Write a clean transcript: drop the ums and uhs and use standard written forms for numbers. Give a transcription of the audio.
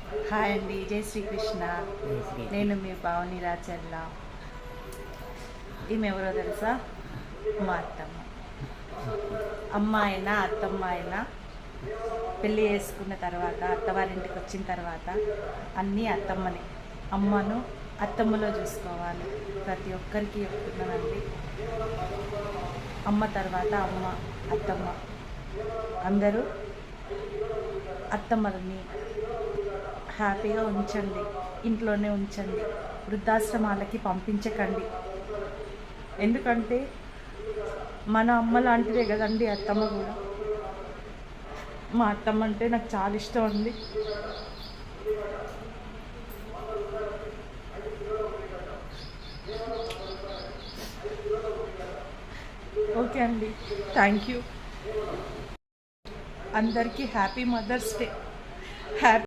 Hi అండి, జై శ్రీకృష్ణ. నేను మీ పావని రాచర్ల. ఈమె ఎవరో తెలుసా? మా అత్తమ్మ. అమ్మ అయినా అత్తమ్మ అయినా పెళ్ళి చేసుకున్న తర్వాత, అత్తవారింటికి వచ్చిన తర్వాత అన్నీ అత్తమ్మని, అమ్మను అత్తమ్మలో చూసుకోవాలి. ప్రతి ఒక్కరికి చెప్తున్నానండి. అమ్మ తర్వాత అమ్మ, అత్తమ్మ. అందరూ అత్తమ్మలని హ్యాపీగా ఉంచండి, ఇంట్లోనే ఉంచండి, వృద్ధాశ్రమాలకి పంపించకండి. ఎందుకంటే మన అమ్మ లాంటిదే కదండి అత్తమ్మ కూడా. మా అత్తమ్మ అంటే నాకు చాలా ఇష్టం అండి. ఓకే అండి, థ్యాంక్ యూ. అందరికీ హ్యాపీ మదర్స్ డే. హ్యాపీ